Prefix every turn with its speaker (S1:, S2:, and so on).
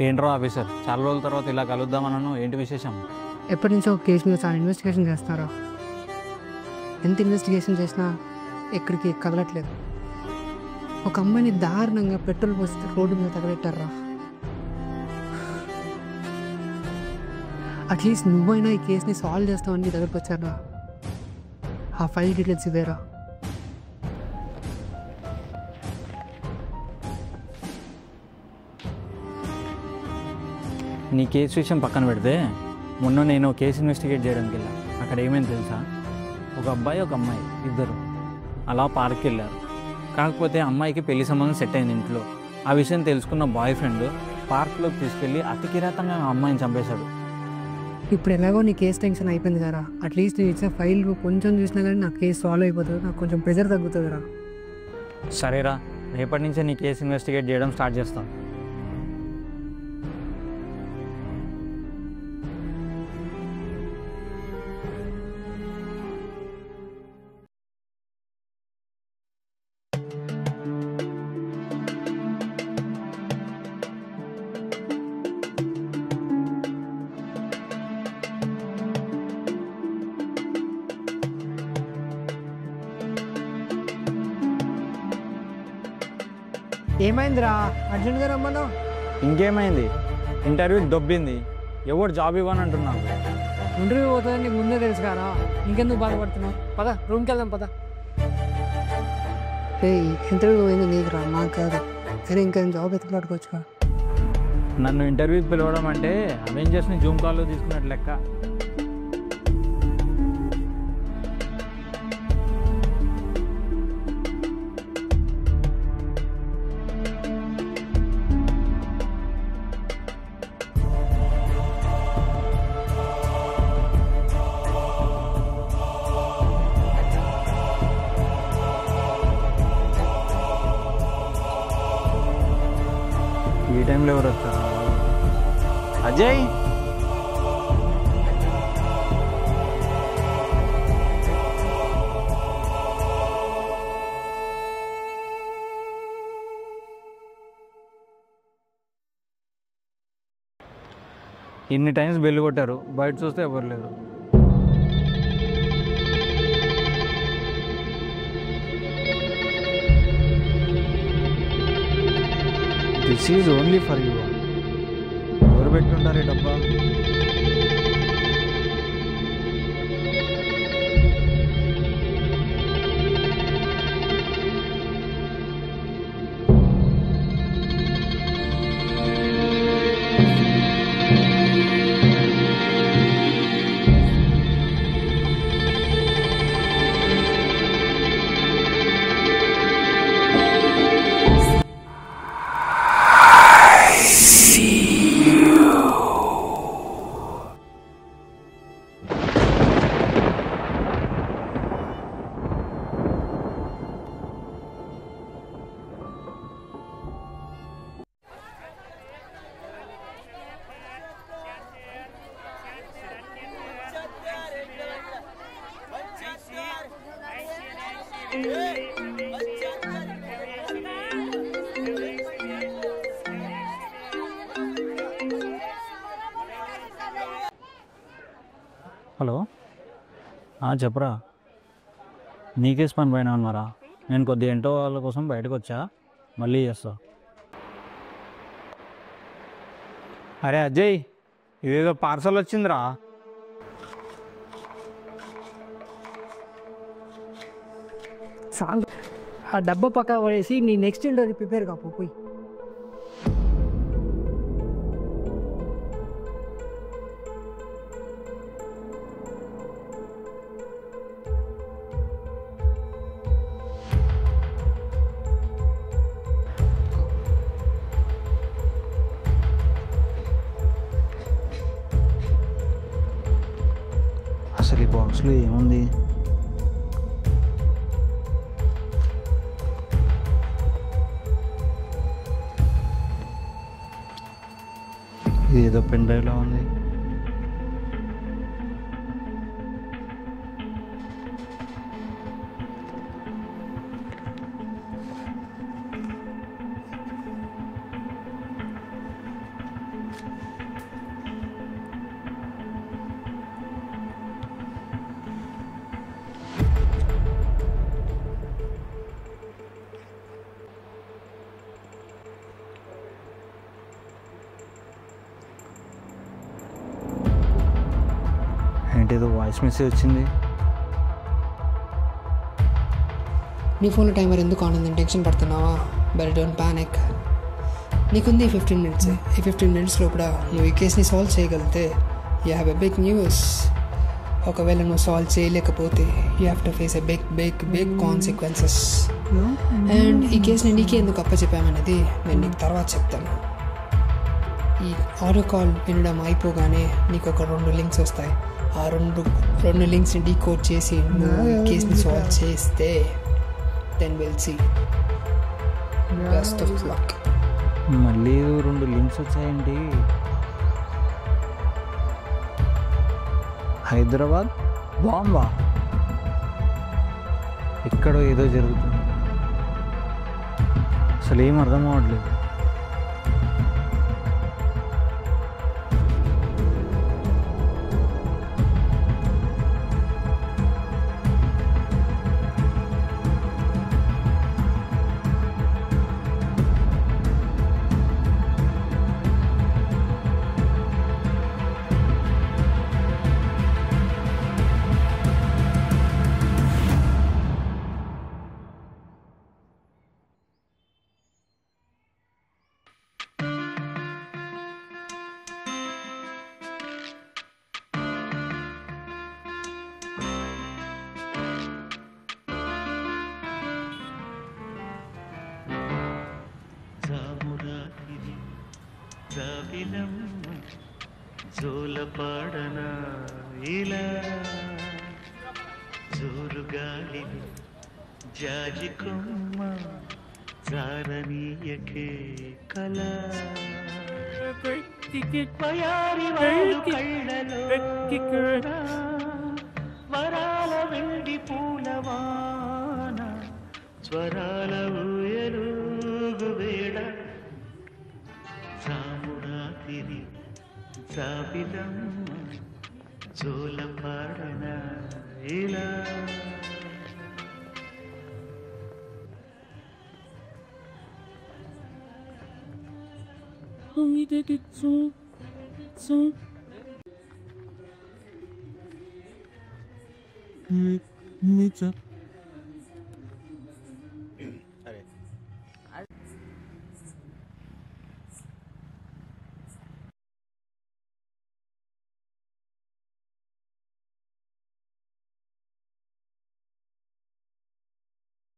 S1: ఏంట్రో officer, చాలా రోజుల తర్వాత ఇలా కలుద్దామన్నాను. ఏంటి విశేషం?
S2: ఎప్పటి నుంచో ఒక కేసు మీద చాలా ఇన్వెస్టిగేషన్ చేస్తున్నారా? ఎంత ఇన్వెస్టిగేషన్ చేసినా ఎక్కడికి కదలట్లేదు. ఒక అమ్మాయిని దారుణంగా పెట్రోల్ పోస్తే రోడ్డు మీద తగలెట్టారా? అట్లీస్ట్ నువ్వైనా ఈ కేసుని సాల్వ్ చేస్తావని నీ దగ్గరకు వచ్చారా? ఆ ఫైల్ డీటెయిల్స్ ఇవేరా?
S1: నీ కేసు విషయం పక్కన పెడితే, మొన్న నేను కేసు ఇన్వెస్టిగేట్ చేయడానికి వెళ్ళా. అక్కడ ఏమైంది తెలుసా? ఒక అబ్బాయి ఒక అమ్మాయి ఇద్దరు అలా పార్క్కి వెళ్ళారు. కాకపోతే అమ్మాయికి పెళ్లి సంబంధం సెట్ అయింది ఇంట్లో. ఆ విషయం తెలుసుకున్న బాయ్ ఫ్రెండ్ పార్క్లోకి తీసుకెళ్ళి అతి కిరాతంగా ఆ అమ్మాయిని చంపేశాడు.
S2: ఇప్పుడు ఎలాగో నీ కేసు టెన్షన్ అయిపోయింది కదా, అట్లీస్ట్ నేను ఇచ్చిన ఫైల్ కొంచెం చూసినా కానీ నా కేసు సాల్వ్ అయిపోతుంది, నాకు కొంచెం ప్రెజర్ తగ్గుతుందిరా.
S1: సరేరా, రేపటి నుంచే నీ కేసు ఇన్వెస్టిగేట్ చేయడం స్టార్ట్ చేస్తాను.
S2: ఏమైందిరా, అర్జెంట్గా రమ్మన్నావు?
S1: ఇంకేమైంది, ఇంటర్వ్యూ దొబ్బింది, ఎవరు జాబ్ ఇవ్వని అంటున్నావు.
S2: ఇంటర్వ్యూ పోతుందని నీకు ముందే తెలుసు కదా, ఇంకెందుకు బాధపడుతున్నావు? పద రూమ్కి వెళ్దాం పద. ఇంటర్వ్యూ పోయింది నీకురా, నాకు కాదు. సరే ఇంకా జాబ్ ఎత్తులాడుకోవచ్చుగా.
S1: నన్ను ఇంటర్వ్యూకి పిలవడం అంటే అవెంజర్స్ని జూమ్ కాల్లో తీసుకున్నట్టు లెక్క. ఈ టైంలో ఎవరు వస్తారు? అజయ్, ఇన్ని టైమ్స్ బెల్ కొట్టారు, బయట చూస్తే ఎవరు లేరు. This is only for you. ఎవరు పెట్టుంటారు ఈ డబ్బా? హలో, చెప్పరా. నీకేస్ పని పైన ఉన్నారా? నేను కొద్దిగా ఎంటో వాళ్ళ కోసం బయటకు వచ్చా, మళ్ళీ చేస్తా. అరే అజయ్, ఇదేదో పార్సల్ వచ్చిందిరా.
S2: చాలు, ఆ డబ్బా పక్క పడేసి నీ నెక్స్ట్ ఇంటర్వ్యూ ప్రిపేర్ కాపో పోయి.
S1: అసలు ఈ బాక్స్లో ఏముంది? ఇది ఏదో పెన్ డ్రైవ్లా ఉంది. వాయిస్ మెసేజ్ వచ్చింది.
S2: నీ ఫోన్లో టైమర్ ఎందుకు ఆన్ ఉందని టెన్షన్ పడుతున్నావా? But don't panic. నీకుంది 15 minutes. ఈ 15 minutes లోపల నువ్వు ఈ కేసుని సాల్వ్ చేయగలిగితే you have a big news. ఒకవేళ నువ్వు సాల్వ్ చేయలేకపోతే you have to face a big consequences. And ఈ కేసుని నీకే ఎందుకు అప్పచెప్పామనేది నేను నీకు తర్వాత చెప్తాను. ఈ ఆడియో కాల్ వినడం అయిపోగానే నీకు ఒక 2 లింక్స్ వస్తాయి. ఆ రెండు లింక్స్ని డీకోడ్ చేసి నువ్వు ఈ కేసుని సాల్వ్ చేస్తే then will see. Best of luck.
S1: మళ్ళీ 2 లింక్స్ వచ్చాయండి. హైదరాబాద్ బాంబా, ఎక్కడో ఏదో జరుగుతుంది, అసలు ఏం అర్థం అవ్వట్లేదు.
S3: జోలపాడన ఇలా జోరుగాలిని జాజి కొమ్మ జారనీయకే కళ వయారి వాళ్ళు కళ్ళలో వరాల వెండి పూలవాన స్వరాల ఊయలుగు వేళ సామురాతిరి జాబిలమ్మ జోలపాడన ఇలా
S4: Meet up.